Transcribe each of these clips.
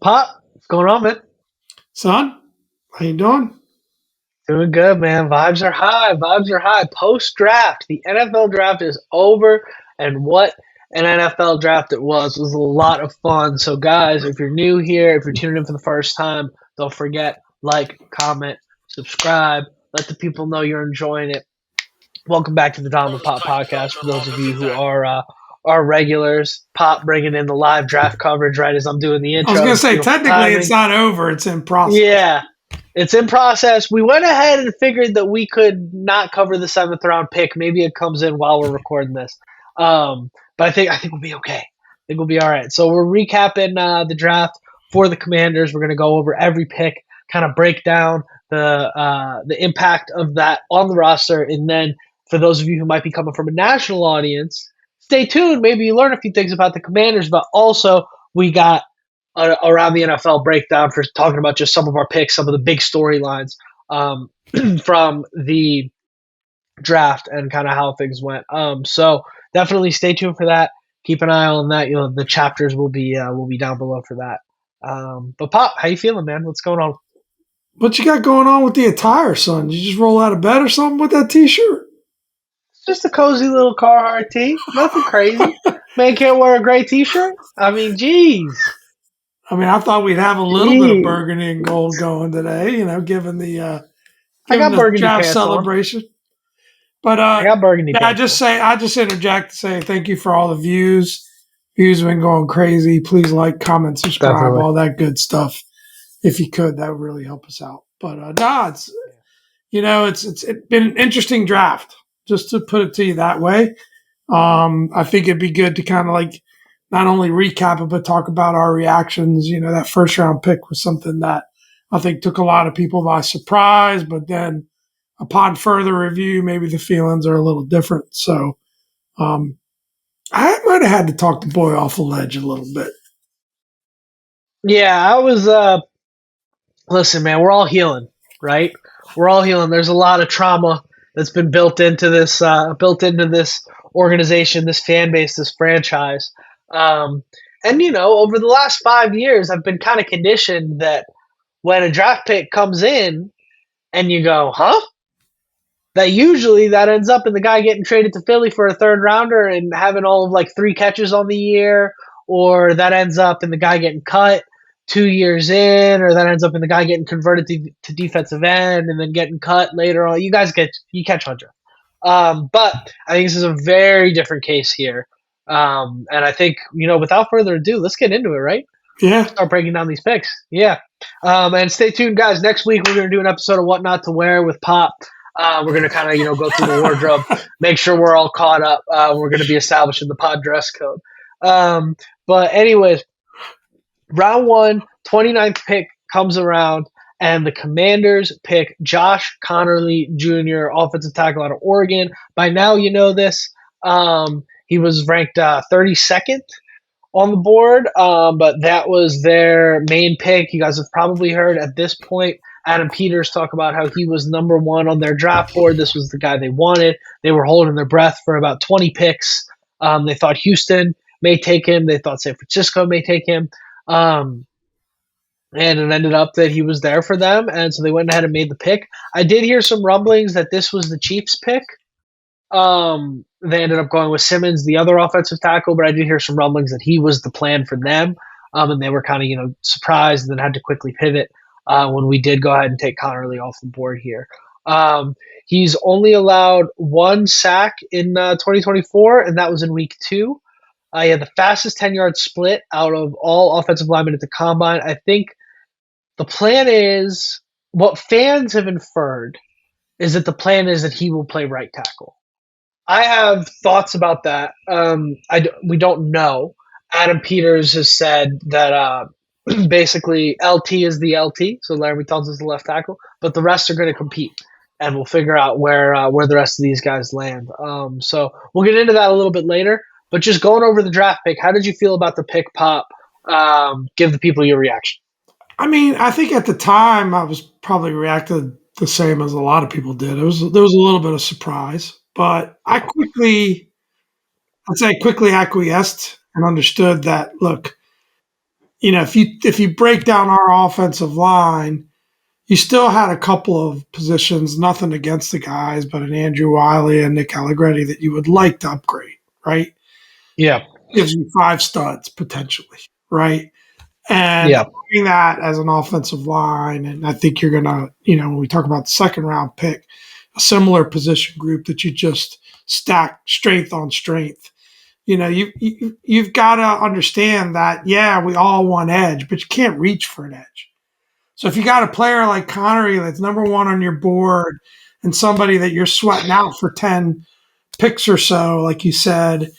Pop, what's going on, man? Son, how you doing? Doing good, man. Vibes are high. Vibes are high. Post draft, the NFL draft is over, and what an NFL draft it was. It was a lot of fun. So, guys, if you're new here, if you're tuning in for the first time, don't forget comment, subscribe. Let the people know you're enjoying it. Welcome back to the Dom and Pop podcast. For those of you who are regulars, Pop bringing in the live draft coverage right as I'm doing the I was going intro. to say, Beautiful technically, it's timing. not over. It's in process. Yeah, it's in process. We went ahead and figured that we could not cover the seventh round pick. Maybe it comes in while we're recording this. But I think we'll be okay. I think we'll be all right. So we're recapping the draft for the Commanders. We're going to go over every pick, kind of break down the impact of that on the roster, and then for those of you who might be coming from a national audience, stay tuned. Maybe you learn a few things about the Commanders, but also we got around the NFL breakdown for talking about just some of our picks, some of the big storylines um, from the draft and kind of how things went. So definitely stay tuned for that. Keep an eye on that. The chapters will be down below for that. But Pop, how you feeling, man? What's going on? What you got going on with the attire, son? Did you just roll out of bed or something with that T-shirt? It's just a cozy little Carhartt tee. Nothing crazy. Man can't wear a gray T-shirt. I mean, jeez, I mean, I thought we'd have a little bit of jeez. burgundy and gold going today. Given the I given got the burgundy draft pants on. celebration. But I got burgundy yeah, pants on. I just interject to say thank you for all the views. Views have been going crazy. Please like, comment, subscribe, Definitely. all that good stuff. If you could, that would really help us out. But nah, it's been an interesting draft, just to put it to you that way. I think it'd be good to kind of like not only recap it, but talk about our reactions. That first round pick was something that I think took a lot of people by surprise, but then upon further review, maybe the feelings are a little different. So um, I might have had to talk the boy off the ledge a little bit. Yeah, I was listen, man, we're all healing, right? We're all healing. There's a lot of trauma that's been built into this organization, this fan base, this franchise. Um, and over the last 5 years, I've been kind of conditioned that when a draft pick comes in and you go, huh? That usually that ends up in the guy getting traded to Philly for a third rounder and having all of like three catches on the year, or that ends up in the guy getting cut 2 years in, or that ends up in the guy getting converted to defensive end and then getting cut later on. You catch on, Joe. But I think this is a very different case here. And I think, without further ado, let's get into it, right? Yeah. Start breaking down these picks. Yeah. And stay tuned, guys. Next week, we're going to do an episode of What Not to Wear with Pop. We're going to kind of, go through the wardrobe, make sure we're all caught up. We're going to be establishing the pod dress code. But anyways, round one, 29th pick comes around, and the Commanders pick Josh Connerly Jr., offensive tackle out of Oregon. By now, you know this. He was ranked 32nd on the board, but that was their main pick. You guys have probably heard at this point Adam Peters talk about how he was number one on their draft board. This was the guy they wanted. They were holding their breath for about 20 picks. They thought Houston may take him. They thought San Francisco may take him. Um, and it ended up that he was there for them, and so they went ahead and made the pick. I did hear some rumblings that this was the Chiefs' pick. They ended up going with Simmons, the other offensive tackle, but I did hear some rumblings that he was the plan for them, and they were kind of surprised and then had to quickly pivot when we did go ahead and take Connerly off the board here. He's only allowed one sack in 2024, and that was in week 2. He had the fastest 10-yard split out of all offensive linemen at the combine. I think the plan is what fans have inferred is that the plan is that he will play right tackle. I have thoughts about that. We don't know. Adam Peters has said that basically LT is the LT, so Laramie Tunsil is the left tackle, but the rest are going to compete, and we'll figure out where the rest of these guys land. So we'll get into that a little bit later. But just going over the draft pick, how did you feel about the pick, Pop? Give the people your reaction. I mean, I think at the time I was probably reacted the same as a lot of people did. There was a little bit of surprise, but I'd say quickly acquiesced and understood that look, if you break down our offensive line, you still had a couple of positions, nothing against the guys, but an Andrew Wiley and Nick Allegretti that you would like to upgrade, right? Yeah. Gives you 5 studs potentially, right? And Yeah. doing that as an offensive line, and I think you're gonna, when we talk about the second round pick, a similar position group that you just stack strength on strength. You've got to understand that, yeah, we all want edge, but you can't reach for an edge. So if you got a player like Connery that's number one on your board and somebody that you're sweating out for 10 picks or so, like you said,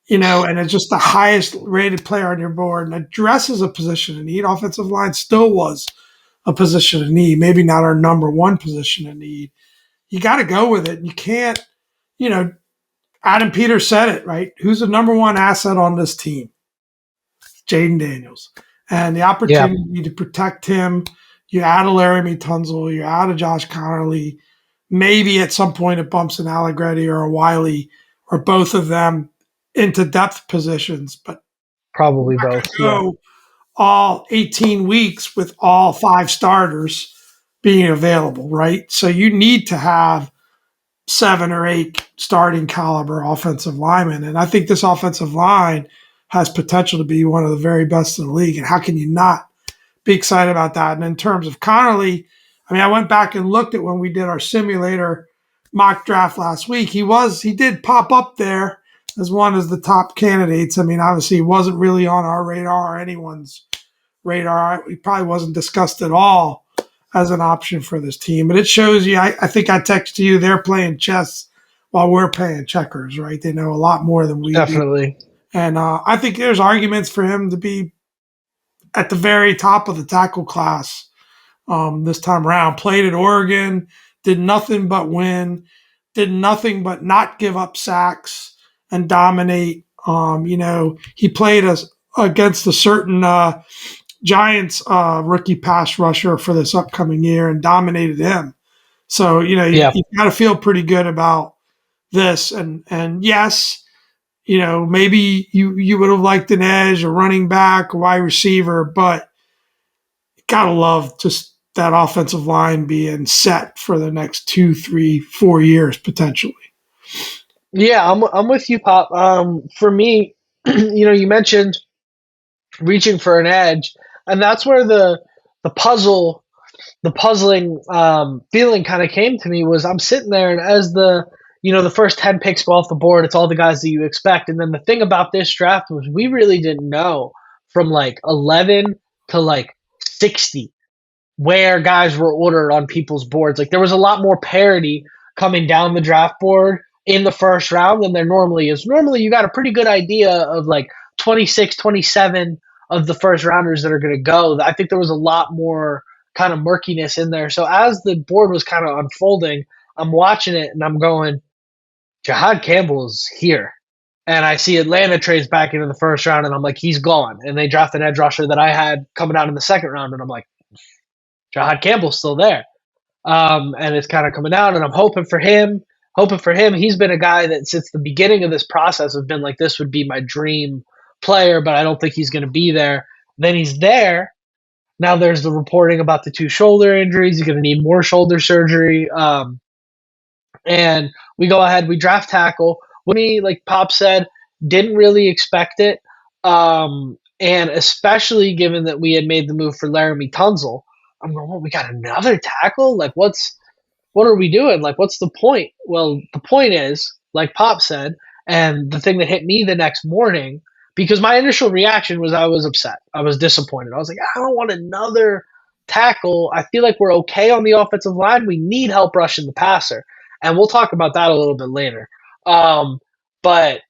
and it's just the highest rated player on your board and addresses a position in need. Offensive line still was a position in need, maybe not our number one position in need. You got to go with it. You can't, you know, Adam Peters said it, right? Who's the number one asset on this team? Jaden Daniels. And the Yeah. opportunity to protect him, you add a Laramie Tunzel, you add a Josh Connerly. Maybe at some point it bumps an Allegretti or a Wiley or both of them into depth positions, but Probably both. Yeah. go all 18 weeks with all 5 starters being available, right? So you need to have 7 or 8 starting caliber offensive linemen. And I think this offensive line has potential to be one of the very best in the league. And how can you not be excited about that? And in terms of Connerly, I went back and looked at when we did our simulator mock draft last week. He did pop up there as one of the top candidates. Obviously he wasn't really on our radar or anyone's radar. He probably wasn't discussed at all as an option for this team. But it shows you, I think I texted you, they're playing chess while we're playing checkers, right? They know a lot more than we do. Definitely. And I think there's arguments for him to be at the very top of the tackle class this time around. Played at Oregon, did nothing but win, did nothing but not give up sacks and dominate. He played against a certain Giants rookie pass rusher for this upcoming year and dominated him. So, Yeah. you got to feel pretty good about this. And yes, maybe you would have liked an edge, a running back, a wide receiver, but you got to love just that offensive line being set for the next 2, 3, 4 years potentially. Yeah, I'm with you, Pop. For me, you mentioned reaching for an edge, and that's where the puzzle, the puzzling feeling kind of came to me. Was I'm sitting there, and as the first 10 picks go off the board, it's all the guys that you expect. And then the thing about this draft was we really didn't know from like 11 to like 60 where guys were ordered on people's boards. Like there was a lot more parity coming down the draft board in the first round than there normally is. Normally you got a pretty good idea of like 26, 27 of the first rounders that are going to go. I think there was a lot more kind of murkiness in there. So as the board was kind of unfolding, I'm watching it and I'm going, Jahad Campbell is here. And I see Atlanta trades back into the first round and I'm like, he's gone. And they draft an edge rusher that I had coming out in the second round. And I'm like, Jahad Campbell's still there. And it's kind of coming down, and I'm hoping for him. Hoping for him. He's been a guy that since the beginning of this process have been like, this would be my dream player, but I don't think he's going to be there. Then he's there. Now there's the reporting about the 2 shoulder injuries. He's going to need more shoulder surgery. And we go ahead, we draft tackle. We, like Pop said, didn't really expect it. And especially given that we had made the move for Laramie Tunzel, I'm going, well, we got another tackle? Like, what are we doing? Like, what's the point? Well, the point is, like Pop said, and the thing that hit me the next morning, because my initial reaction was I was upset. I was disappointed. I was like, I don't want another tackle. I feel like we're okay on the offensive line. We need help rushing the passer. And we'll talk about that a little bit later. But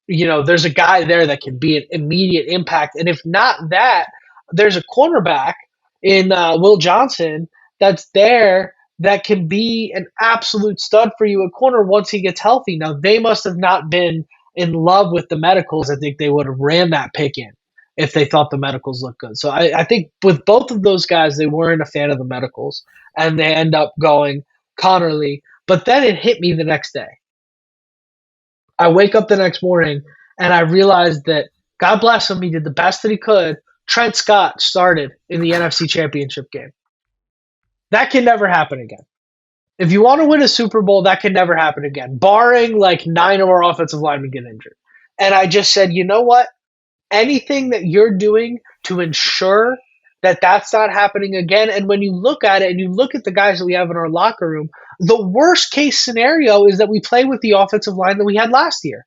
there's a guy there that can be an immediate impact. And if not that, there's a cornerback in Will Johnson that's there that can be an absolute stud for you at corner once he gets healthy. Now, they must have not been in love with the medicals. I think they would have ran that pick in if they thought the medicals looked good. So I think with both of those guys, they weren't a fan of the medicals, and they end up going Connerly. But then it hit me the next day. I wake up the next morning and I realized that God bless him, he did the best that he could Trent Scott started in the NFC Championship game. That can never happen again. If you want to win a Super Bowl, that can never happen again, barring like 9 of our offensive linemen get injured. And I just said, you know what? Anything that you're doing to ensure that that's not happening again. And when you look at it and you look at the guys that we have in our locker room, the worst case scenario is that we play with the offensive line that we had last year.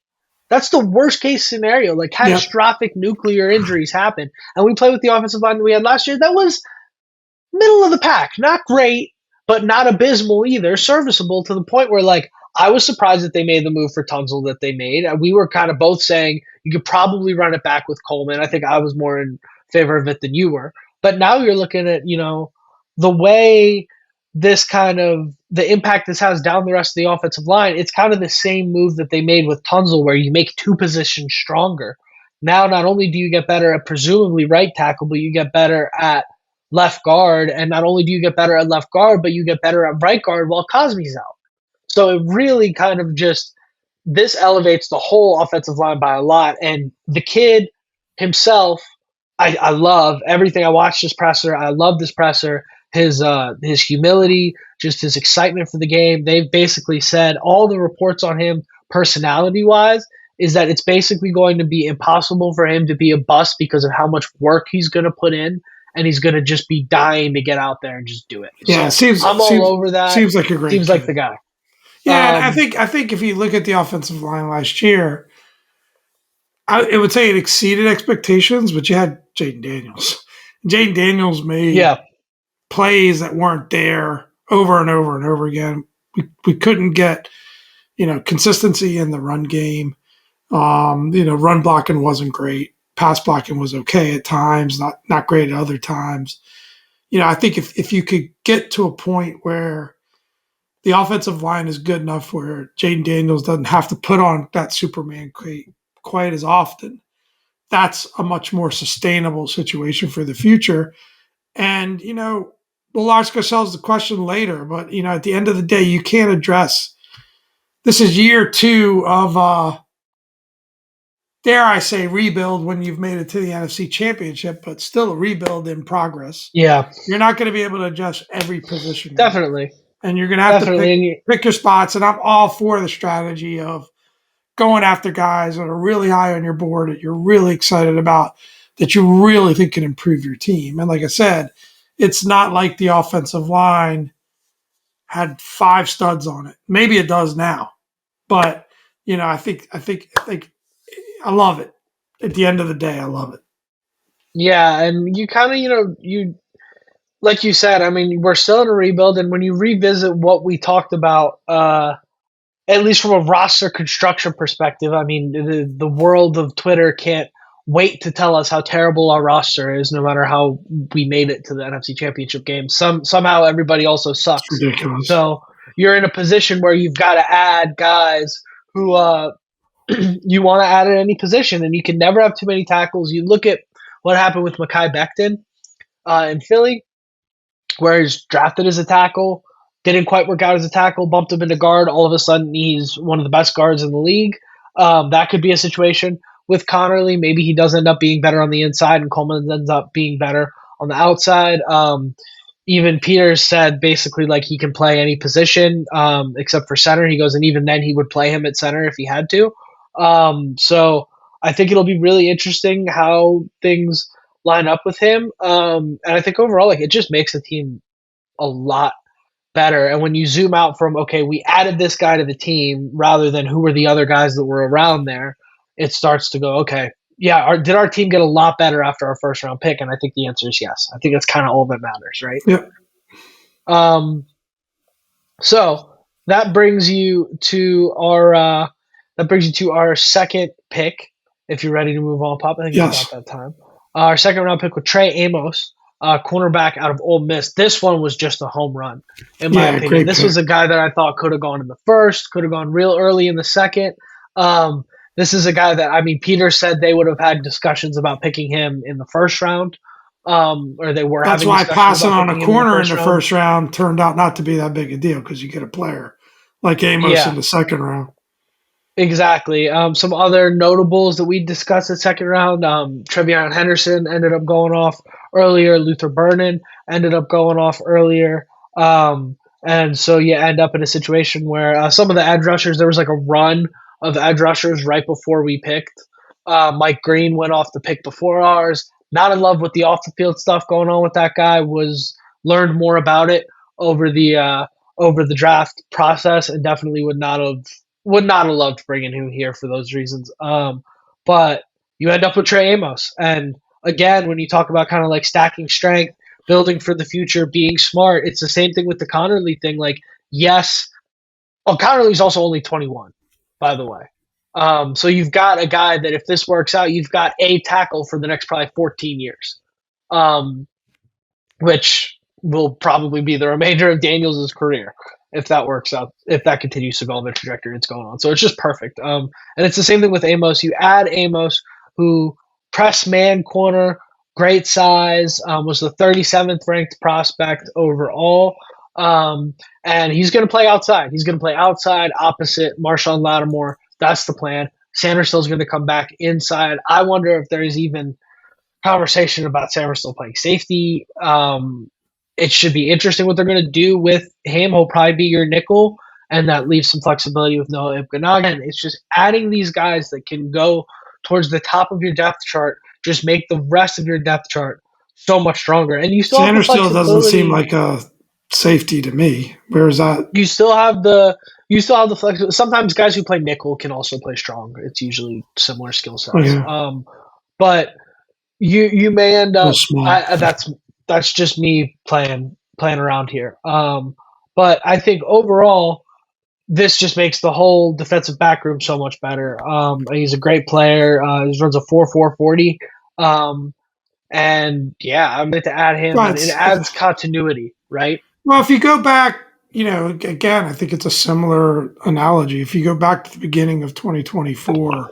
That's the worst case scenario. Like catastrophic nuclear injuries happen, and we play with the offensive line that we had last year. That was middle of the pack. Not great, but not abysmal either. Serviceable to the point where, like, I was surprised that they made the move for Tunzel that they made. And we were kind of both saying you could probably run it back with Coleman. I think I was more in favor of it than you were. But now you're looking at, the way this kind of the impact this has down the rest of the offensive line. It's kind of the same move that they made with Tunzel where you make two positions stronger. Now, not only do you get better at presumably right tackle, but you get better at left guard. And not only do you get better at left guard, but you get better at right guard while Cosme's out. So it really kind of just this elevates the whole offensive line by a lot. And the kid himself, I love everything. I watched this presser. I love this presser. His humility, just his excitement for the game. They've basically said all the reports on him personality wise is that it's basically going to be impossible for him to be a bust because of how much work he's going to put in. And he's going to just be dying to get out there and just do it. Yeah, so I'm all over that. Seems like a great Seems kid. like the guy. Yeah, and I think if you look at the offensive line last year, it would say it exceeded expectations, but you had Jaden Daniels. Jaden Daniels made plays that weren't there over and over and over again. We couldn't get, consistency in the run game. Run blocking wasn't great. Pass blocking was okay at times, not great at other times. I think if you could get to a point where the offensive line is good enough where Jaden Daniels doesn't have to put on that Superman quite as often, that's a much more sustainable situation for the future. And, we'll ask ourselves the question later, but, at the end of the day, you can't address – this is year 2 of dare I say, rebuild when you've made it to the NFC Championship, but still a rebuild in progress. Yeah. You're not going to be able to adjust every position. Definitely. And you're going to have to pick your spots, and I'm all for the strategy of going after guys that are really high on your board that you're really excited about, that you really think can improve your team. And like I said, it's not like the offensive line had 5 studs on it. Maybe it does now. But, I think I love it. At the end of the day, I love it. Yeah, and you kind of, you like you said, I mean, we're still in a rebuild, and when you revisit what we talked about, at least from a roster construction perspective, I mean, the world of Twitter can't wait to tell us how terrible our roster is, no matter how we made it to the NFC Championship game. Somehow everybody also sucks. It's ridiculous. So you're in a position where you've got to add guys who you want to add at any position, and you can never have too many tackles. You look at what happened with Mekhi Becton in Philly, where he's drafted as a tackle, didn't quite work out as a tackle, bumped him into guard. All of a sudden, he's one of the best guards in the league. That could be a situation with Connerly. Maybe he does end up being better on the inside, and Coleman ends up being better on the outside. Even Peters said basically like he can play any position except for center. He goes, and even then he would play him at center if he had to. So I think it'll be really interesting how things line up with him. And I think overall, like, it just makes the team a lot better. And when you zoom out from, okay, we added this guy to the team rather than who were the other guys that were around there, it starts to go, okay, yeah, did our team get a lot better after our first round pick? And I think the answer is yes. I think that's kind of all that matters, right? Yeah. So that brings you to our second pick. If you're ready to move on, Pop, I think it's about that time. Our second round pick with Trey Amos, cornerback out of Ole Miss. This one was just a home run, in my opinion. This was a guy that I thought could have gone in the first, could have gone real early in the second. This is a guy that, I mean, Peter said they would have had discussions about picking him in the first round. Or they were. That's why passing on a corner in the first round turned out not to be that big a deal because you get a player like Amos in the second round. Exactly. Some other notables that we discussed in second round. Trevion Henderson ended up going off earlier. Luther Burden ended up going off earlier. And so you end up in a situation where some of the edge rushers, there was like a run of edge rushers right before we picked. Mike Green went off the pick before ours. Not in love with the off the field stuff going on with that guy. Was learned more about it over the draft process, and definitely would not have loved bringing him here for those reasons. But you end up with Trey Amos, and again, when you talk about kind of like stacking strength, building for the future, being smart, it's the same thing with the Connerly thing. Like, yes, Connerly's also only 21, by the way. So you've got a guy that if this works out, you've got a tackle for the next probably 14 years. Um, which will probably be the remainder of Daniels' career if that works out, if that continues to go on the trajectory it's going on. So it's just perfect. And it's the same thing with Amos. You add Amos, who press man corner, great size, was the 37th ranked prospect overall. And he's going to play outside. He's going to play outside opposite Marshawn Lattimore. That's the plan. Sanderson's going to come back inside. I wonder if there's even conversation about Samuel playing safety. It should be interesting what they're going to do with him. He'll probably be your nickel, and that leaves some flexibility with Noah Ibganagan. It's just adding these guys that can go towards the top of your depth chart, just make the rest of your depth chart so much stronger. And you still have the Sanders still doesn't seem flexibility. like a safety to me. Where is that? You still have the flexibility. Sometimes guys who play nickel can also play strong. It's usually similar skill Oh, sets. yeah, But you may end real up. small. That's just me playing around here. But I think overall, this just makes the whole defensive back room so much better. He's a great player. He runs a 4.440. And yeah, I'm going to add him, Well, and it adds continuity, right? well, if you go back, again, I think it's a similar analogy. If you go back to the beginning of 2024,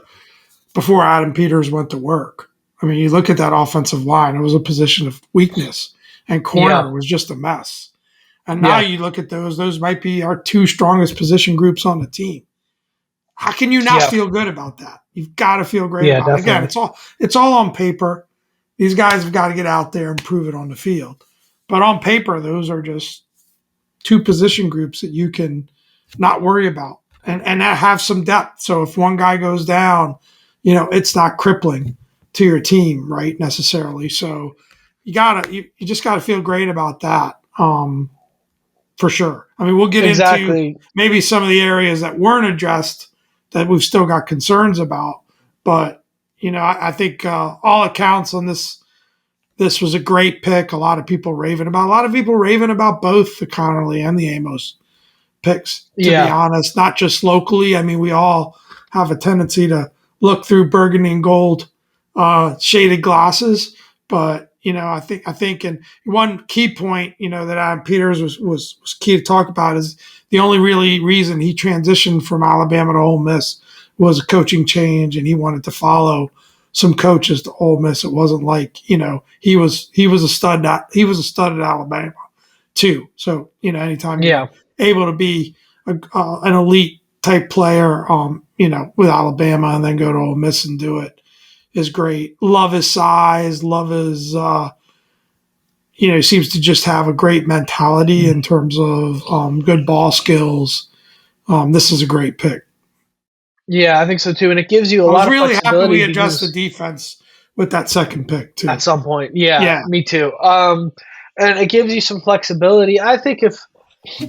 before Adam Peters went to work, I mean, you look at that offensive line; it was a position of weakness, and Yeah, corner was just a mess. And now yeah, you look at those might be our two strongest position groups on the team. How can you not yeah, feel good about that? You've got to feel great yeah, about it. Again, definitely. it's all on paper. These guys have got to get out there and prove it on the field. But on paper, those are just two position groups that you can not worry about and have some depth. So if one guy goes down, it's not crippling to your team, right? Necessarily. So you just gotta feel great about that. For sure. I mean, we'll get into Exactly. maybe some of the areas that weren't addressed that we've still got concerns about. But I think all accounts on this was a great pick. A lot of people raving about. A lot of people raving about both the Connerly and the Amos picks. To be Yeah, honest, not just locally. I mean, we all have a tendency to look through burgundy and gold shaded glasses, but I think, and one key point, that Adam Peters was key to talk about is the only really reason he transitioned from Alabama to Ole Miss was a coaching change, and he wanted to follow some coaches to Ole Miss. It wasn't like he was a stud. He was a stud at Alabama too. So anytime you're yeah, able to be an elite type player, with Alabama and then go to Ole Miss and do it is great. Love his size. Love his. He seems to just have a great mentality in terms of good ball skills. This is a great pick. yeah. I think so too, and it gives you a I was lot of really happy flexibility we addressed the because defense with that second pick at too. some point, yeah, Yeah, me too. And it gives you some flexibility. I think if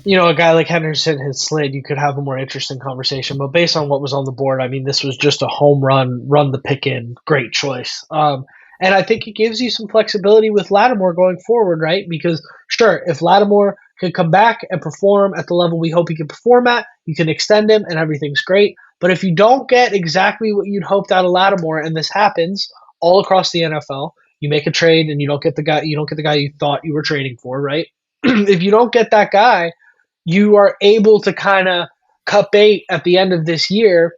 a guy like Henderson had slid, you could have a more interesting conversation. But based on what was on the board, I mean, this was just a home run the pick in, great choice. And I think it gives you some flexibility with Lattimore going forward, right? Because sure, if Lattimore can come back and perform at the level we hope he can perform at, you can extend him and everything's great. But if you don't get exactly what you'd hoped out of Lattimore, and this happens all across the NFL, you make a trade and you don't get the guy you thought you were trading for, right? If you don't get that guy, you are able to kind of cut bait at the end of this year,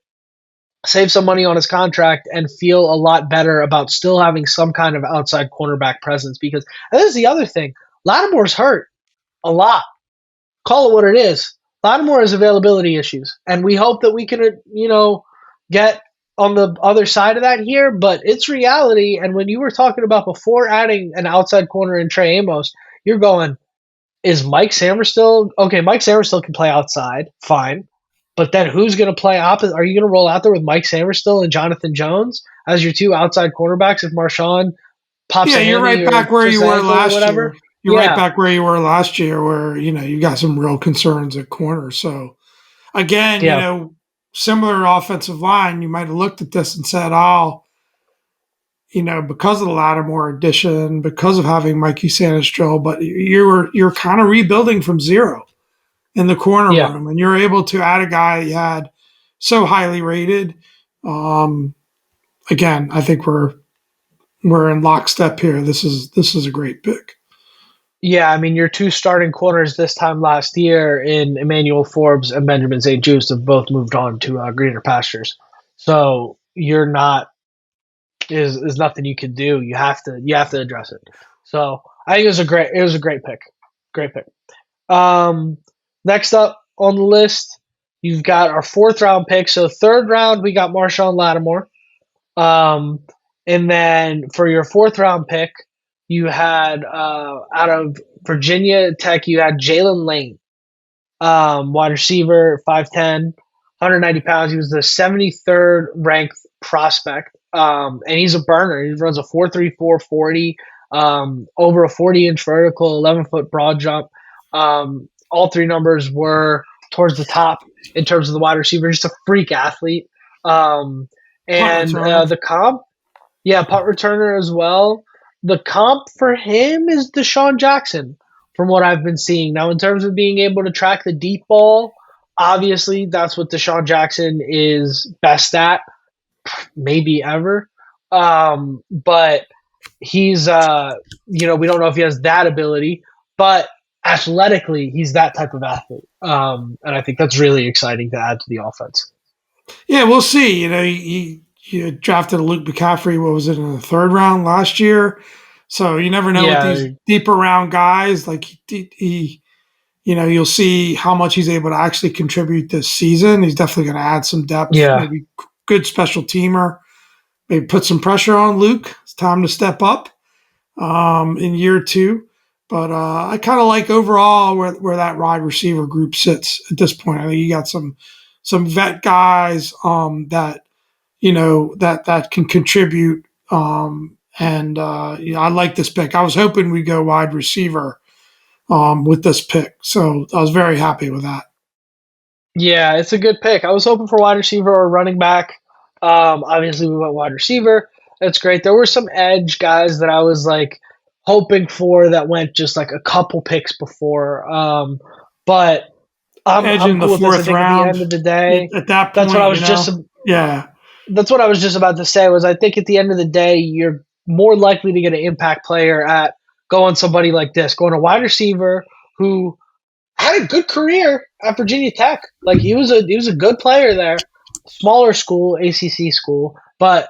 save some money on his contract, and feel a lot better about still having some kind of outside cornerback presence. Because this is the other thing. Lattimore's hurt a lot. Call it what it is. Lattimore has availability issues, and we hope that we can, get on the other side of that here, but it's reality. And when you were talking about before adding an outside corner in Trey Amos, you're going, is Mike Sammer still okay? Mike Sammer still can play outside, fine. But then who's going to play opposite? Are you going to roll out there with Mike Sammer still and Jonathan Jones as your two outside cornerbacks if Marshawn pops Yeah, a you're hammy right or back where twists you an were ankle or last whatever? year. You're right Yeah, back where you were last year, where you got some real concerns at corner. So again, yeah, similar offensive line, you might have looked at this and said, "Oh, because of the Lattimore addition, because of having Mikey Sanistrell, but you're kind of rebuilding from zero in the corner yeah. room, and you're able to add a guy you had so highly rated. Um, again, I think we're in lockstep here. This is a great pick. Yeah, I mean, your two starting corners this time last year in Emmanuel Forbes and Benjamin St. Juste have both moved on to greener pastures. So you're not is nothing you can do. You have to address it. So I think it was a great pick, great pick. Um, Next up on the list, you've got our fourth round pick. So third round, we got Marshawn Lattimore. Um, and then for your fourth round pick, you had out of Virginia Tech, you had Jalen Lane, wide receiver, 5'10", 190 pounds. He was the 73rd ranked prospect, and he's a burner. He runs a 4.34 40, over a 40-inch vertical, 11-foot broad jump. All three numbers were towards the top in terms of the wide receiver. Just a freak athlete. Um, Punt and returner. the comp, yeah, punt returner as well. The comp for him is Deshaun Jackson, from what I've been seeing. Now, in terms of being able to track the deep ball, obviously that's what Deshaun Jackson is best at, maybe ever. But he's, we don't know if he has that ability, but athletically, he's that type of athlete. And I think that's really exciting to add to the offense. Yeah, we'll see. You drafted Luke McCaffrey. What was it in the third round last year? So you never know with these Yeah, deeper round guys. Like you'll see how much he's able to actually contribute this season. He's definitely going to add some depth. yeah, Maybe good special teamer. Maybe put some pressure on Luke. It's time to step up in year two. But I kind of like overall where that wide receiver group sits at this point. I think you got some vet guys that that can contribute. And I like this pick. I was hoping we'd go wide receiver with this pick, so I was very happy with that. yeah, it's a good pick. I was hoping for wide receiver or running back. Obviously, we went wide receiver. That's great. There were some edge guys that I was like hoping for that went just like a couple picks before. But Edge I'm in the cool with this. I fourth think at the round. end of the day, At that that's what point, I was just yeah, that's what I was just about to say. Was I think at the end of the day, you're more likely to get an impact player at going somebody like this, going a wide receiver who had a good career at Virginia Tech. Like he was a good player there. Smaller school, ACC school, but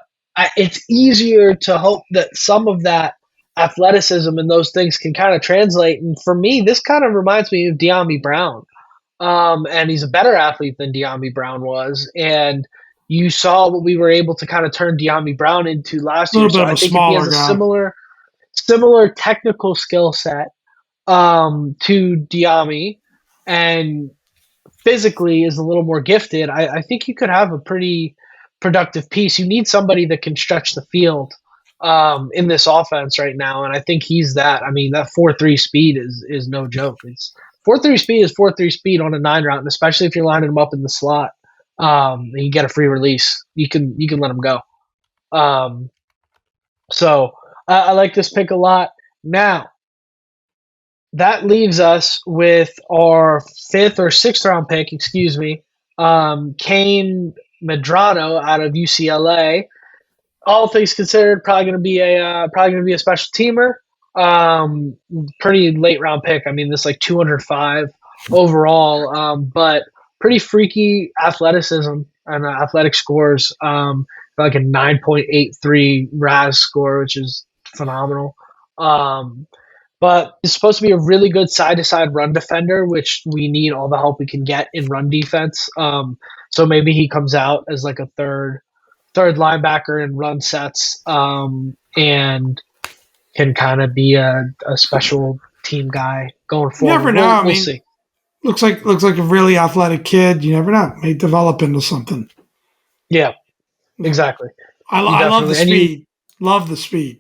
it's easier to hope that some of that athleticism and those things can kind of translate. And for me, this kind of reminds me of De'Ami Brown. And he's a better athlete than De'Ami Brown was. And you saw what we were able to kind of turn De'Ami Brown into last a year. little bit So of I a think if he has smaller a guy. similar technical skill set to Diami and physically is a little more gifted, I think you could have a pretty productive piece. You need somebody that can stretch the field in this offense right now, and I think he's that. I mean, that 4.3 speed is no joke. It's 4.3 speed is 4.3 speed on a 9 route, and especially if you're lining him up in the slot, and you get a free release. You can let him go. Um, so I like this pick a lot. Now that leaves us with our fifth or sixth round pick, excuse me, Kane Medrano out of UCLA. All things considered, probably gonna be a special teamer. Um, Pretty late round pick. I mean, this like 205 overall, but pretty freaky athleticism and athletic scores. Like a 9.83 RAS score, which is phenomenal. Um, but he's supposed to be a really good side to side run defender, which we need all the help we can get in run defense. So maybe he comes out as like a third linebacker and run sets, and can kind of be a special team guy going You never forward. know. I We'll mean, see. looks like a really athletic kid. You never know. May develop into something. Yeah, Yeah. exactly. You I love the definitely and you speed. Love the speed.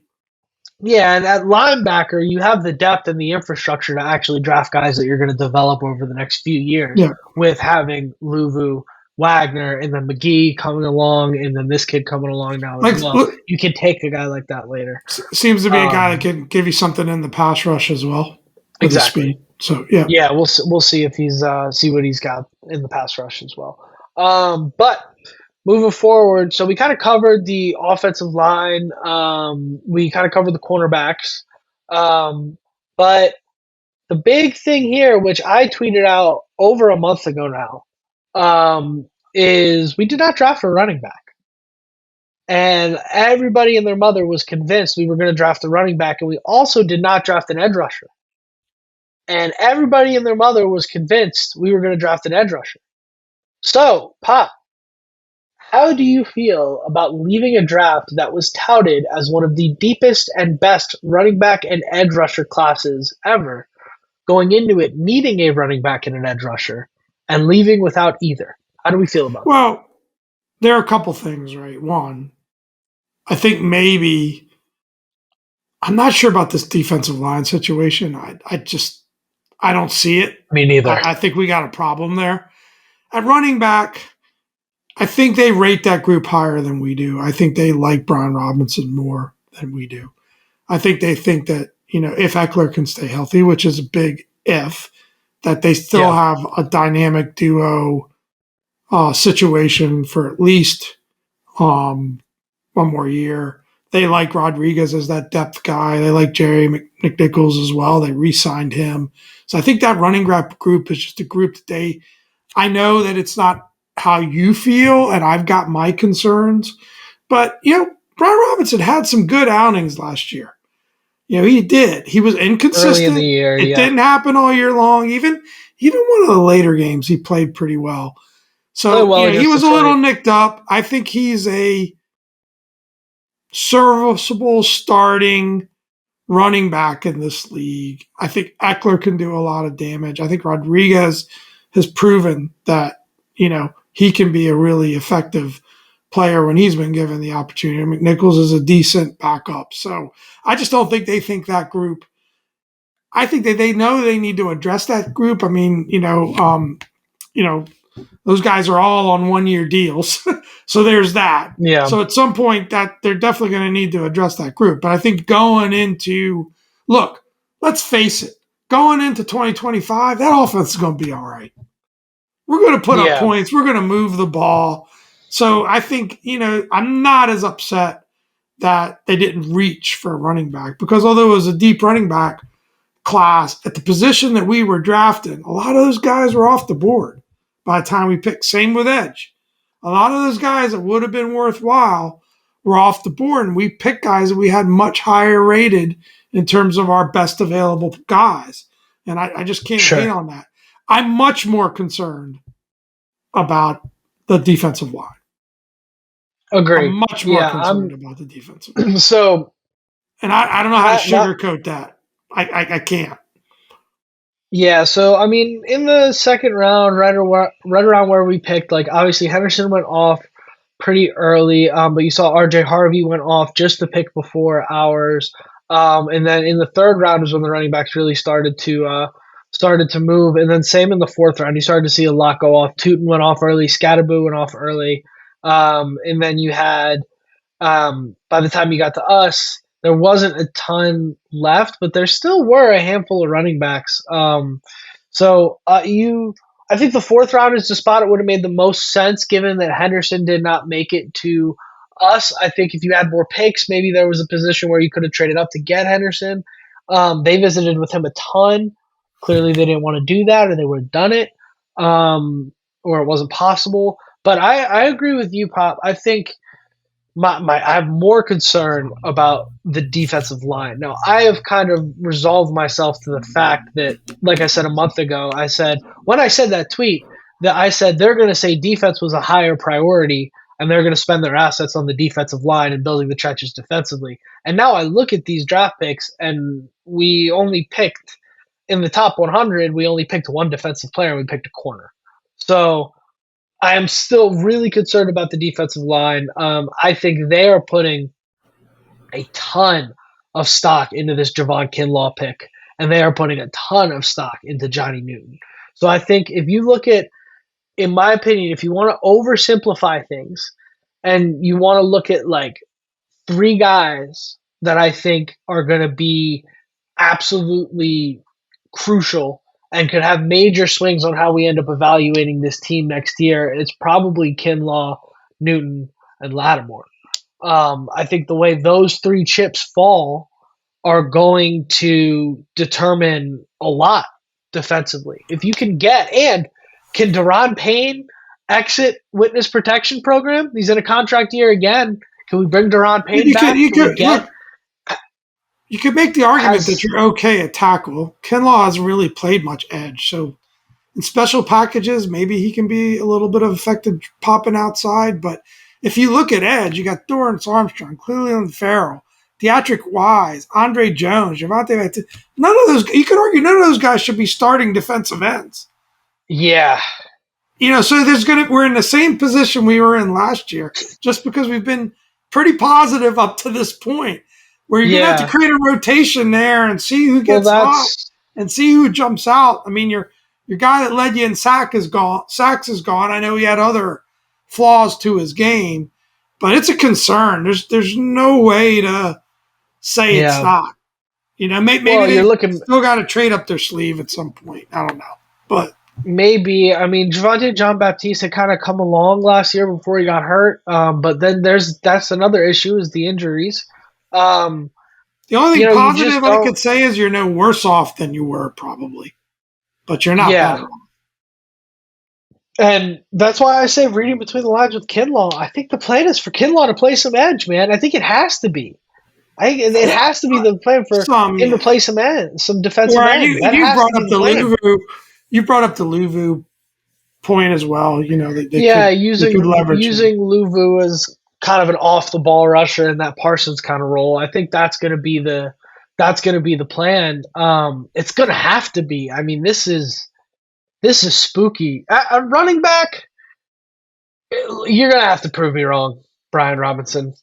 yeah, and at linebacker, you have the depth and the infrastructure to actually draft guys that you're going to develop over the next few years Yeah. with having Luvu, Wagner, and then McGee coming along, and then this kid coming along now as Like well. look, You can take a guy like that later. seems to be a guy that Um, can give you something in the pass rush as well with his exactly. speed. So yeah. Yeah, we'll see if he's see what he's got in the pass rush as well. But moving forward, so we kind of covered the offensive line. We kind of covered the cornerbacks. But the big thing here, which I tweeted out over a month ago now, is we did not draft a running back. And everybody and their mother was convinced we were going to draft a running back, and we also did not draft an edge rusher. And everybody and their mother was convinced we were going to draft an edge rusher. So, Pop, how do you feel about leaving a draft that was touted as one of the deepest and best running back and edge rusher classes ever, going into it needing a running back and an edge rusher, and leaving without either? How do we feel about that? Well, there are a couple things, right? One, I think maybe I'm not sure about this defensive line situation. I don't see it. Me neither. I think we got a problem there. At running back, I think they rate that group higher than we do. I think they like Brian Robinson more than we do. I think they think that, if Eckler can stay healthy, which is a big if, that they still Yeah, have a dynamic duo situation for at least one more year. They like Rodriguez as that depth guy. They like Jerry McNichols as well. They re-signed him. So I think that running back group is just a group that I know that it's not how you feel, and I've got my concerns. But, Brian Robinson had some good outings last year. He did. He was early in the inconsistent. year, It yeah. didn't happen all year long. Even one of the later games, he played pretty well. Played So, well he against was a little Detroit. nicked up. I think he's a serviceable starting running back in this league. I think Eckler can do a lot of damage. I think Rodriguez has proven that, he can be a really effective player when he's been given the opportunity. McNichols is a decent backup. So I just don't think they think that group. I think that they know they need to address that group. I mean, those guys are all on 1-year deals. So there's that. Yeah, So at some point that they're definitely going to need to address that group. But I think let's face it, going into 2025, that offense is going to be all right. We're going to put up yeah, points. We're going to move the ball. So I think, I'm not as upset that they didn't reach for a running back, because although it was a deep running back class at the position that we were drafting, a lot of those guys were off the board by the time we picked. Same with edge. A lot of those guys that would have been worthwhile were off the board, and we picked guys that we had much higher rated in terms of our best available guys. And I just can't hate sure. on that. I'm much more concerned about the defensive line. I'm Agree. much more Yeah, concerned about the defensive line. so And I don't know how to not sugarcoat that. I can't. yeah, so I mean, in the second round, right around where we picked, like obviously Henderson went off pretty early, but you saw R.J. Harvey went off just the pick before ours, and then in the third round is when the running backs really started to move, and then same in the fourth round, you started to see a lot go off. Tootin went off early, Scatterboo went off early, and then you had by the time you got to us, there wasn't a ton left, but there still were a handful of running backs. I think the fourth round is the spot it would have made the most sense, given that Henderson did not make it to us. I think if you had more picks, maybe there was a position where you could have traded up to get Henderson. They visited with him a ton. Clearly, they didn't want to do that, or they would have done it, or it wasn't possible. But I agree with you, Pop. I think I have more concern about the defensive line. Now, I have kind of resolved myself to the fact that, like I said a month ago, when I said that tweet, that I said they're going to say defense was a higher priority and they're going to spend their assets on the defensive line and building the trenches defensively. And now I look at these draft picks and we only picked in the top 100, we only picked one defensive player and we picked a corner. So I am still really concerned about the defensive line. I think they are putting a ton of stock into this Javon Kinlaw pick, and they are putting a ton of stock into Johnny Newton. So I think if you look at, in my opinion, if you want to oversimplify things and you want to look at like three guys that I think are going to be absolutely crucial and could have major swings on how we end up evaluating this team next year, it's probably Kinlaw, Newton, and Lattimore. I think the way those three chips fall are going to determine a lot defensively. If you can get, and can Deron Payne exit witness protection program? He's in a contract year again. Can we bring Deron Payne back? You could make the argument that you're okay at tackle. Kinlaw hasn't really played much edge, so in special packages, maybe he can be a little bit of effective popping outside. But if you look at edge, you got Dorrance Armstrong, Cleveland Farrell, Deatrick Wise, Andre Jones, Javante. None of those, you could argue, none of those guys should be starting defensive ends. Yeah. So we're in the same position we were in last year, just because we've been pretty positive up to this point, where you're going to have to create a rotation there and see who gets hot and see who jumps out. I mean, your guy that led you in sacks is gone. I know he had other flaws to his game, but it's a concern. There's no way to say it's not. Maybe they still got to trade up their sleeve at some point. I don't know, but maybe. I mean, Javonte Jean-Baptiste had kind of come along last year before he got hurt, but then that's another issue is the injuries. The only thing positive I could say is you're no worse off than you were probably, but you're not better off. And that's why I say reading between the lines with Kinlaw, I think the plan is for Kinlaw to play some edge, man. I think it has to be. I think it has to be the plan for him to play some end, some defensive end. You brought up the Luvu point as well. They using Luvu as kind of an off the ball rusher in that Parsons kind of role. I think that's going to be the plan. It's going to have to be. I mean, this is spooky. A running back, you're going to have to prove me wrong, Brian Robinson.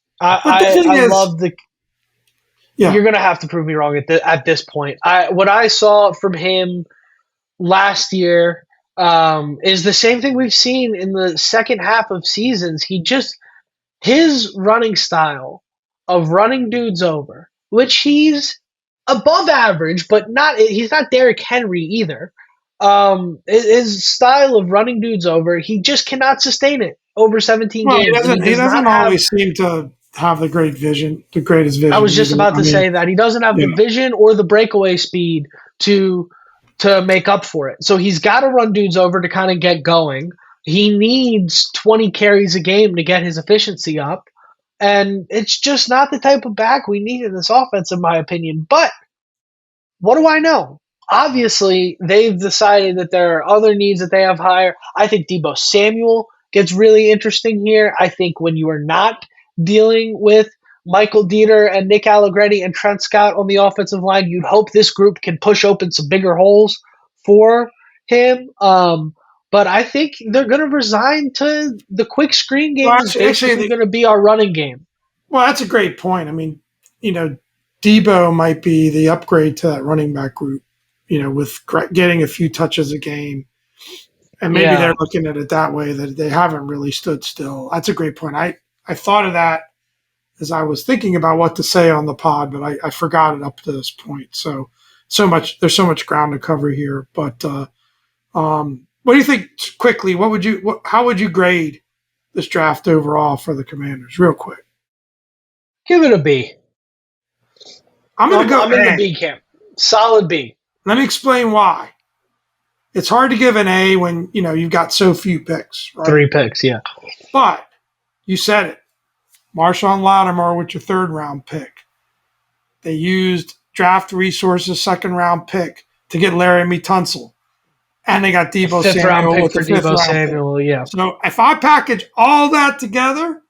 You're going to have to prove me wrong at this point. What I saw from him last year is the same thing we've seen in the second half of seasons. His running style of running dudes over, which he's above average, but he's not Derrick Henry either. His style of running dudes over, he just cannot sustain it over 17 games. He doesn't always seem to have the greatest vision. I was just about to say that. He doesn't have the vision or the breakaway speed to make up for it. So he's got to run dudes over to kind of get going. He needs 20 carries a game to get his efficiency up. And it's just not the type of back we need in this offense, in my opinion. But what do I know? Obviously, they've decided that there are other needs that they have higher. I think Deebo Samuel gets really interesting here. I think when you are not dealing with Michael Dieter and Nick Allegretti and Trent Scott on the offensive line, you'd hope this group can push open some bigger holes for him. But I think they're going to resign to the quick screen game is basically going to be our running game. Well, that's a great point. I mean, Deebo might be the upgrade to that running back group, with getting a few touches a game. And maybe they're looking at it that way, that they haven't really stood still. That's a great point. I thought of that as I was thinking about what to say on the pod, but I forgot it up to this point. So there's so much ground to cover here. But what do you think quickly? How would you grade this draft overall for the Commanders, real quick? Give it a B. I'm in the B camp. Solid B. Let me explain why. It's hard to give an A when you've got so few picks, right? 3 picks, yeah. But you said it. Marshawn Lattimore with your 3rd round pick. They used draft resources, 2nd round pick to get Laramie Tunsil. and they got A Debo fifth round Samuel pick with the for fifth Debo round pick. Samuel. Yeah. So if I package all that together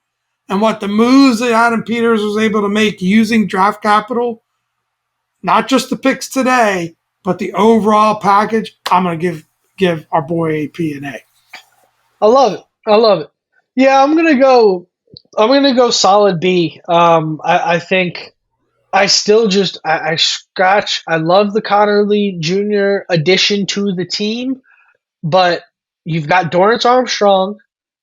and what the moves that Adam Peters was able to make using draft capital, not just the picks today, but the overall package, I'm going to give our boy AP an A. I love it. I love it. Yeah, I'm gonna go. I'm gonna go solid B. I think I still just I scratch. I love the Connerly Jr. addition to the team, but you've got Dorrance Armstrong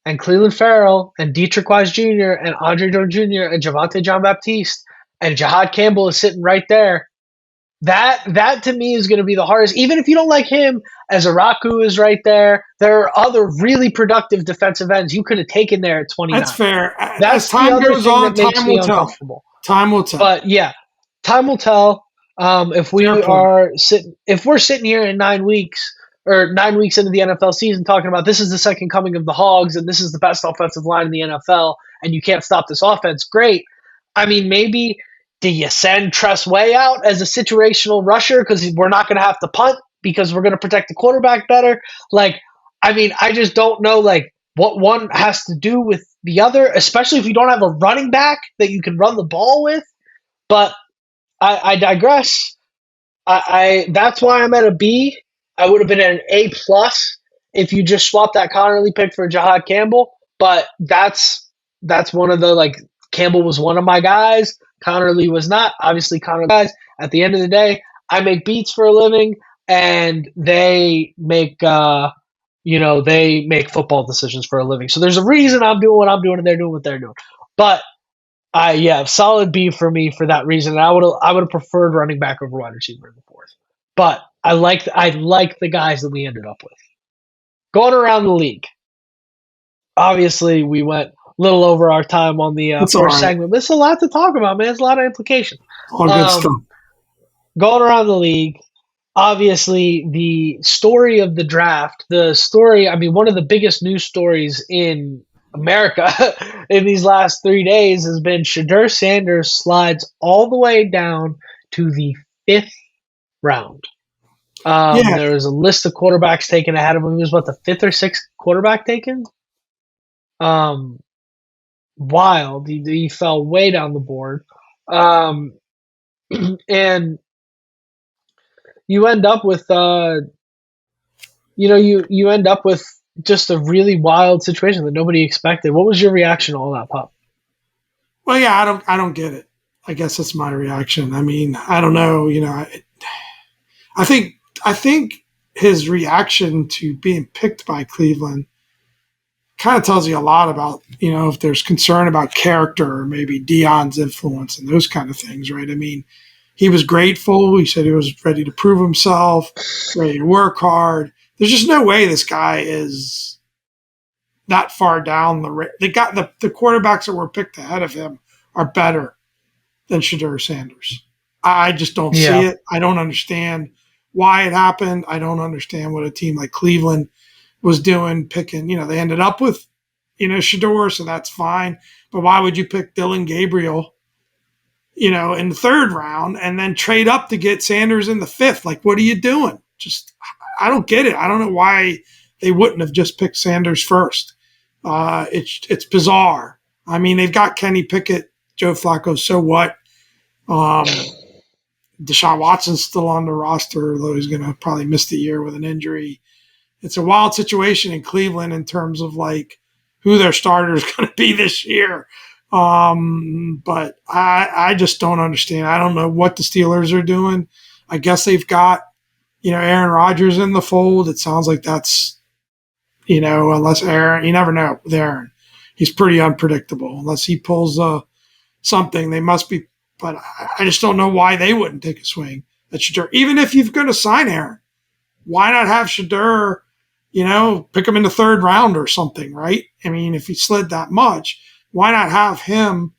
and Cleveland Farrell and Dietrich Wise Jr. and Andre Jones Jr. and Javante John Baptiste and Jahad Campbell is sitting right there. That to me is going to be the hardest. Even if you don't like him, as Araku is right there, there are other really productive defensive ends you could have taken there at That's 29. fair. As That's the time other goes thing that on, makes time me will tell. uncomfortable. Time will tell. But yeah, time will tell. Fair point. If we're sitting here in 9 weeks or 9 weeks into the NFL season talking about this is the second coming of the Hogs and this is the best offensive line in the NFL and you can't stop this offense, great. I mean, maybe do you send Tress Way out as a situational rusher because we're not going to have to punt because we're going to protect the quarterback better? Like, I mean, I just don't know like what one has to do with the other, especially if you don't have a running back that you can run the ball with. But I digress. I that's why I'm at a B. I would have been at an A plus if you just swapped that Connerly pick for Jahad Campbell. But that's one of the like Campbell was one of my guys. Connerly was not. Obviously, Connerly guys. At the end of the day, I make beats for a living, and they make they make football decisions for a living. So there's a reason I'm doing what I'm doing, and they're doing what they're doing. But solid B for me for that reason. I would have preferred running back over wide receiver in the fourth. But I like the guys that we ended up with. Going around the league. Obviously, we went a little over our time on the It's all first right. segment, but it's a lot to talk about, man. It's a lot of implications. All good stuff. Going around the league, obviously the story of the draft, I mean, one of the biggest news stories in America in these last 3 days has been Shadur Sanders slides all the way down to the fifth round. Yeah. There was a list of quarterbacks taken ahead of him. He was what, the fifth or sixth quarterback taken? Um, Wild. He fell way down the board. And you end up with you end up with just a really wild situation that nobody expected. What was your reaction to all that, Pop? Well, yeah, I don't get it. I guess that's my reaction. I mean, I don't know. I think I think his reaction to being picked by Cleveland kind of tells you a lot about if there's concern about character or maybe Dion's influence and those kind of things, right? I mean, he was grateful. He said he was ready to prove himself, ready to work hard. There's just no way this guy is that far down they got the quarterbacks that were picked ahead of him are better than Shadur Sanders. I just don't see Yeah. it. I don't understand why it happened. I don't understand what a team like Cleveland was doing picking. They ended up with Shador, so that's fine. But why would you pick Dylan Gabriel, in the third round and then trade up to get Sanders in the fifth? Like, what are you doing? I don't get it. I don't know why they wouldn't have just picked Sanders first. It's bizarre. I mean, they've got Kenny Pickett, Joe Flacco. So what? Deshaun Watson's still on the roster, though he's going to probably miss the year with an injury. It's a wild situation in Cleveland in terms of like who their starter is going to be this year. But I just don't understand. I don't know what the Steelers are doing. I guess they've got, Aaron Rodgers in the fold. It sounds like that's, unless Aaron, you never know with Aaron. He's pretty unpredictable. Unless he pulls something, they must be. But I just don't know why they wouldn't take a swing at Shadur. Even if you're going to sign Aaron, why not have Shadur, pick him in the third round or something, right? I mean, if he slid that much, why not have him,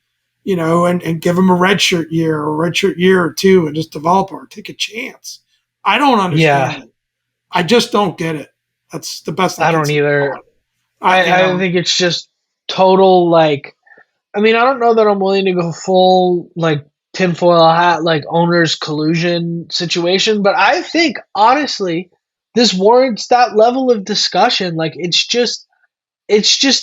and give him a redshirt year or two and just develop or take a chance? I don't understand it. I just don't get it. That's the best I can don't say. either. I think it's just total like. I mean, I don't know that I'm willing to go full like tinfoil hat, like owner's collusion situation, but I think honestly, this warrants that level of discussion. Like it's just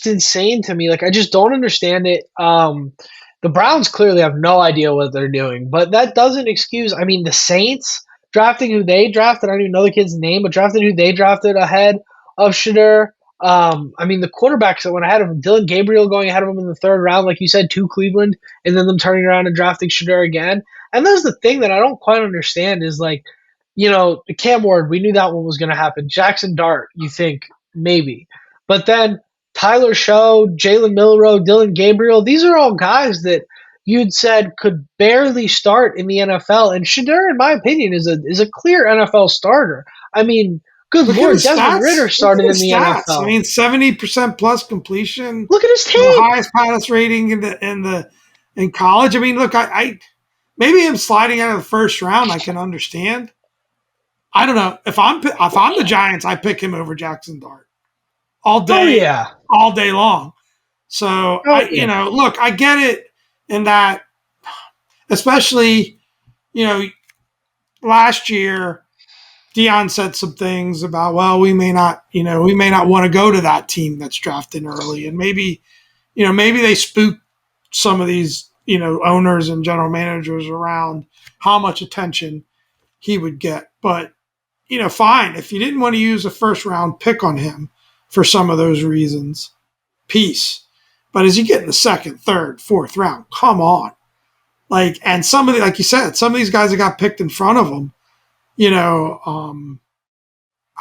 insane to me. Like I just don't understand it. The Browns clearly have no idea what they're doing, but that doesn't excuse. I mean, the Saints drafting who they drafted. I don't even know the kid's name, but drafted who they drafted ahead of Shadur. I mean, the quarterbacks that went ahead of him, Dylan Gabriel going ahead of him in the third round, like you said, to Cleveland, and then them turning around and drafting Shadur again. And that's the thing that I don't quite understand is like, Cam Ward, we knew that one was going to happen. Jackson Dart, you think maybe, but then Tyler Show, Jalen Milroe, Dylan Gabriel, these are all guys that you'd said could barely start in the NFL. And Shadur, in my opinion, is a clear NFL starter. I mean, good Look at Lord, his Desmond Ritter stats. Look at started in his the stats. I NFL. mean, 70% plus completion, Look at his the tape. highest pass rating in college. I mean, look, I maybe him sliding out of the first round, I can understand. I don't know if I'm the Giants, I pick him over Jackson Dart all Oh day, yeah. all day long. So Oh yeah. look, I get it in that, especially, you know, last year Dion said some things about, well, we may not want to go to that team that's drafting early, and maybe they spook some of these, owners and general managers around how much attention he would get. But, fine. If you didn't want to use a first round pick on him for some of those reasons, peace. But as you get in the second, third, fourth round, come on. And like you said, some of these guys that got picked in front of him, you know,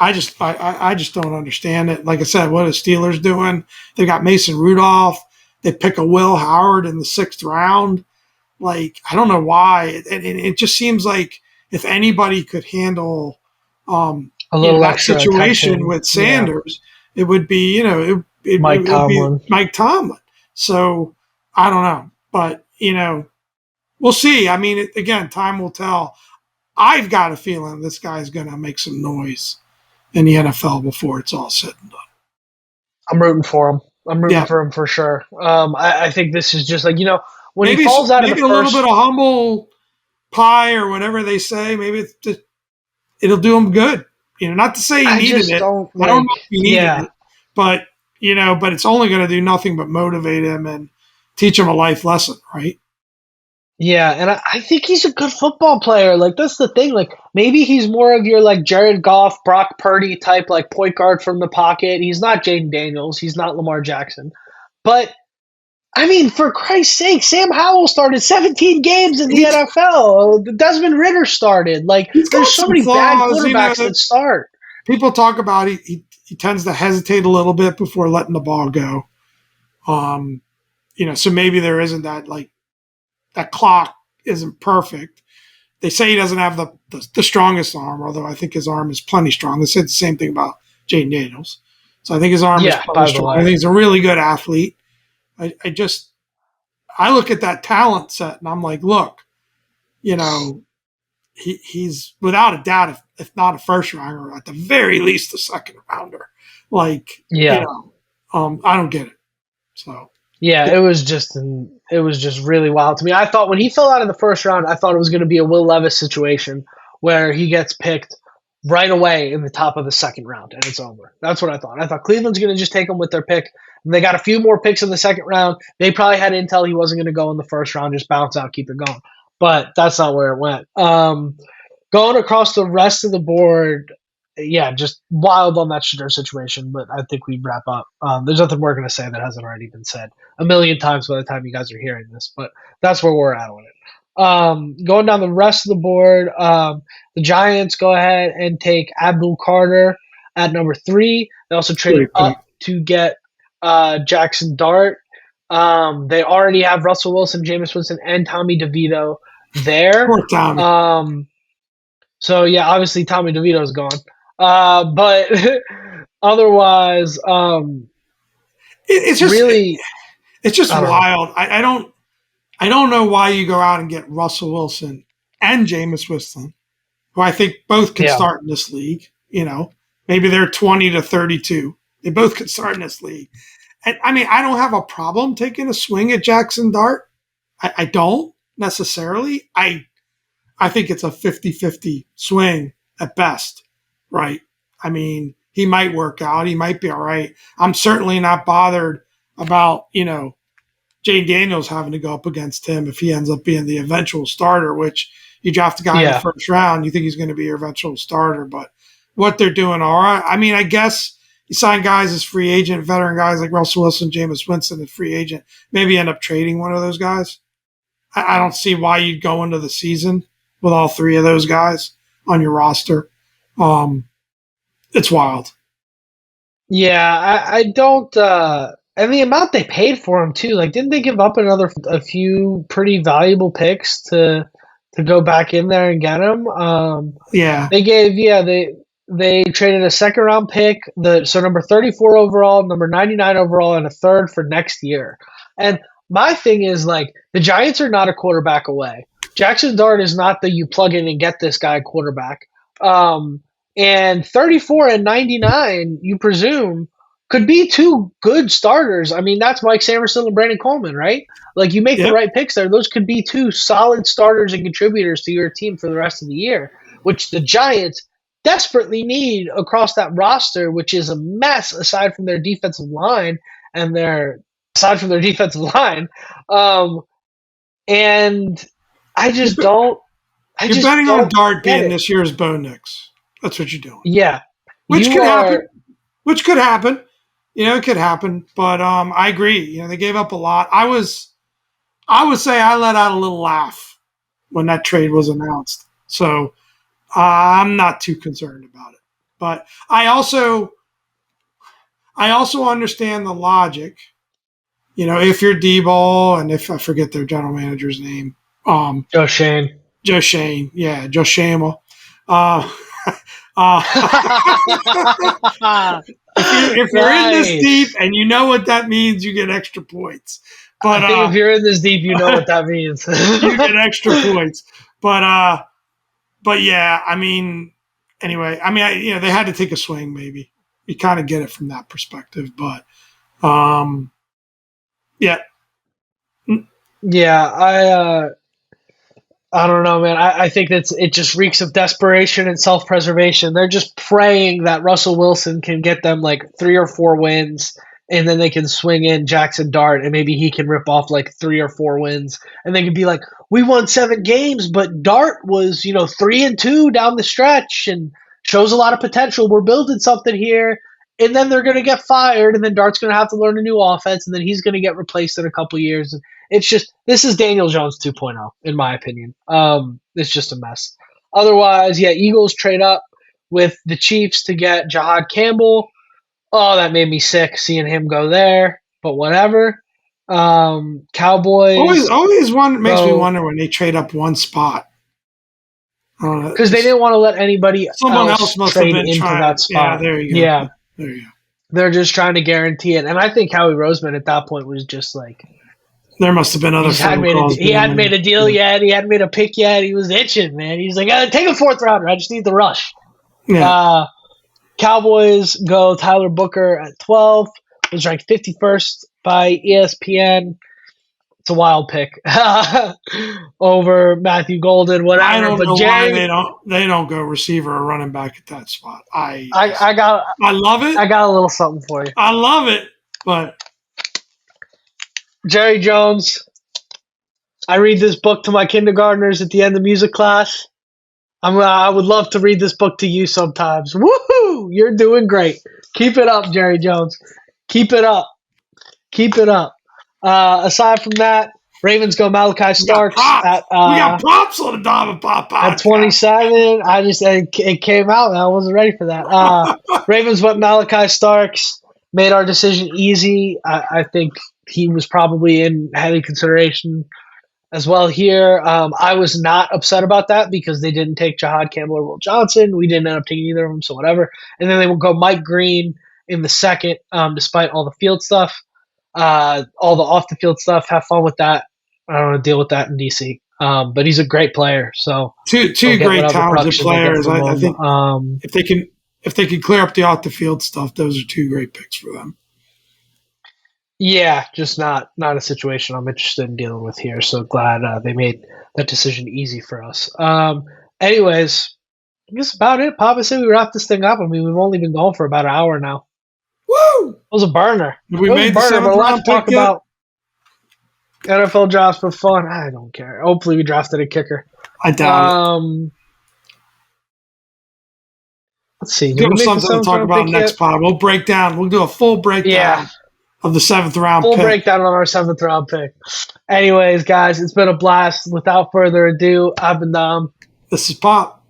I just don't understand it. Like I said, what are the Steelers doing? They got Mason Rudolph. They pick a Will Howard in the 6th round. I don't know why. It just seems like if anybody could handle, A little that extra situation attention. with Yeah. Sanders, it would be, Mike it would be Tomlin. Mike Tomlin. So I don't know, but we'll see. I mean, again, time will tell. I've got a feeling this guy's going to make some noise in the NFL before it's all said and done. I'm rooting for him. I'm rooting Yeah, for him for sure. I think this is just like, when he maybe falls out of the maybe a little bit first. of humble pie or whatever they say. Maybe it'll do him good. Not to say he I needed just it. don't I don't know like. if he needed Yeah, it, but but it's only going to do nothing but motivate him and teach him a life lesson, right? yeah, and I think he's a good football player. Like that's the thing. Like maybe he's more of your like Jared Goff, Brock Purdy type, like point guard from the pocket. He's not Jaden Daniels. He's not Lamar Jackson. But I mean, for Christ's sake, Sam Howell started 17 games in the He's NFL. Desmond Ritter started. Like he's there's got so some many bad flaws. quarterbacks that start. People talk about he tends to hesitate a little bit before letting the ball go. Um, so maybe there isn't that, like, that clock isn't perfect. They say he doesn't have the strongest arm, although I think his arm is plenty strong. They said the same thing about Jaden Daniels. So I think his arm is Yeah, plenty by the strong. I way. think he's a really good athlete. I look at that talent set and I'm like, look, you know, he's without a doubt, if not a first rounder, at the very least a second rounder. Yeah. I don't get it. So Yeah, it was just really wild to me. I thought when he fell out of the first round, I thought it was going to be a Will Levis situation where he gets picked right away in the top of the second round and it's over. That's what I thought. I thought Cleveland's going to just take him with their pick. And they got a few more picks in the second round. They probably had intel he wasn't going to go in the first round, just bounce out, keep it going. But that's not where it went. Going across the rest of the board, yeah, just wild on that Shadur situation. But I think we wrap up. There's nothing we're going to say that hasn't already been said a million times by the time you guys are hearing this. But that's where we're at on it. Going down the rest of the board, the Giants go ahead and take Abdul Carter at number 3. They also traded great pick. up to get Jackson Dart. They already have Russell Wilson, Jameis Winston, and Tommy DeVito there. Poor Tommy. So yeah, obviously Tommy DeVito's gone. But otherwise, It's just really, it's just I don't know. wild. I don't know why you go out and get Russell Wilson and Jameis Winston, who I think both can Yeah, start in this league. Maybe they're 20 to 32. They both could start in this league. And I mean, I don't have a problem taking a swing at Jackson Dart. I don't necessarily. I think it's a 50-50 swing at best, right? I mean, he might work out. He might be all right. I'm certainly not bothered about, Jane Daniels having to go up against him if he ends up being the eventual starter, which you draft a guy in the Yeah. first round, you think he's going to be your eventual starter. But what they're doing, all right. I mean, I guess you sign guys as free agent, veteran guys like Russell Wilson, Jameis Winston as free agent, maybe end up trading one of those guys. I don't see why you'd go into the season with all three of those guys on your roster. It's wild. Yeah, I don't. And the amount they paid for him too. Like, didn't they give up a few pretty valuable picks to go back in there and get him? Yeah. They traded a second round pick, so number 34 overall, number 99 overall, and a third for next year. And my thing is, like, the Giants are not a quarterback away. Jackson Dart is not the you plug in and get this guy quarterback. And 34 and 99, you presume, could be two good starters. I mean, that's Mike Samerson and Brandon Coleman, right? Like, you make the Yep. right picks there. Those could be two solid starters and contributors to your team for the rest of the year, which the Giants desperately need across that roster, which is a mess aside from their defensive line and their aside from their defensive line. And I just don't I You're just betting on don't Dart get being it. this year's Bo Nix. That's what you're doing. Yeah. Which You could are happen. Which could happen. It could happen. But I agree. They gave up a lot. I would say I let out a little laugh when that trade was announced. So I'm not too concerned about it. But I also understand the logic. If you're D-ball and if I forget their general manager's name, Joe Shane. Joe Shane, yeah, Joe Shamo. Uh, uh, if you're in this deep Nice. and you know what that means, you get extra points. But I think if you're in this deep, you know what that means. you get extra points. But yeah, I mean, anyway, I mean, they had to take a swing. Maybe you kind of get it from that perspective, but yeah, Yeah, I don't know, man. I think it just reeks of desperation and self preservation. They're just praying that Russell Wilson can get them like 3 or 4 wins, and then they can swing in Jackson Dart, and maybe he can rip off like 3 or 4 wins, and they can be like, "We won 7 games, but Dart was 3-2 down the stretch and shows a lot of potential. We're building something here." And then they're going to get fired, and then Dart's going to have to learn a new offense, and then he's going to get replaced in a couple years. It's just this is Daniel Jones 2.0 in my opinion. It's just a mess. Otherwise, yeah, Eagles trade up with the Chiefs to get Jahad Campbell. Oh, that made me sick seeing him go there, but whatever. always Cowboys always one makes me go wonder when they trade up one spot. I don't know, because they didn't want to let anybody someone else else must have trade been into trying. that Yeah, spot. there you go. Yeah, There you go. they're just trying to guarantee it, and I think Howie Roseman at that point was just like There must have been he other just hadn't phone made calls he being hadn't made made. a deal yet. He hadn't made a pick yet. He was itching, man. He's like, take a fourth rounder. I just need the rush. Yeah. Uh, Cowboys go Tyler Booker at 12. Was ranked 51st by ESPN. It's a wild pick over Matthew Golden, I whatever. don't But know why Jerry, they don't go receiver or running back at that spot. I got I love it. I got a little something for you. I love it, but Jerry Jones. I read this book to my kindergartners at the end of music class. I would love to read this book to you sometimes. Woohoo! You're doing great. Keep it up, Jerry Jones. Keep it up. Keep it up. Aside from that, Ravens go Malachi we got Starks props. We got props on the Dom and Pop at podcast. 27. It came out and I wasn't ready for that. Ravens went Malachi Starks. Made our decision easy. I think he was probably in heavy consideration as well here. I was not upset about that because they didn't take Jahad Campbell or Will Johnson. We didn't end up taking either of them, so whatever. And then they will go Mike Green in the second, despite all the field stuff, all the off the field stuff. Have fun with that. I don't want to deal with that in DC. But he's a great player, so Two they'll get great whatever talented production they get players. from I him. think if they can clear up the off the field stuff, those are two great picks for them. Yeah, just not a situation I'm interested in dealing with here. So glad they made that decision easy for us. Anyways, I guess about it. Pop, I say we wrap this thing up. I mean, we've only been going for about an hour now. Woo! It was a burner. Have we It was a made the burner, but a 7th lot to round pick talk yet? about. NFL drafts for fun. I don't care. Hopefully, we drafted a kicker. I doubt Let's see. it. Did Give we us make the something to 7th talk round about pick next yet? pod. We'll break down. We'll do a full breakdown Yeah, of the 7th round full pick. breakdown on our 7th round pick. Anyways, guys, it's been a blast. Without further ado, I've been Dom. This is Pop.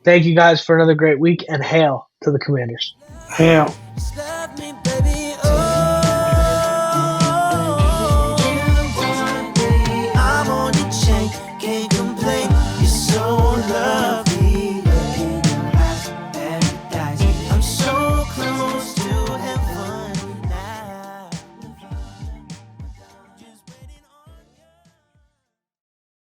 Thank you guys for another great week, and hail to the Commanders. Hail.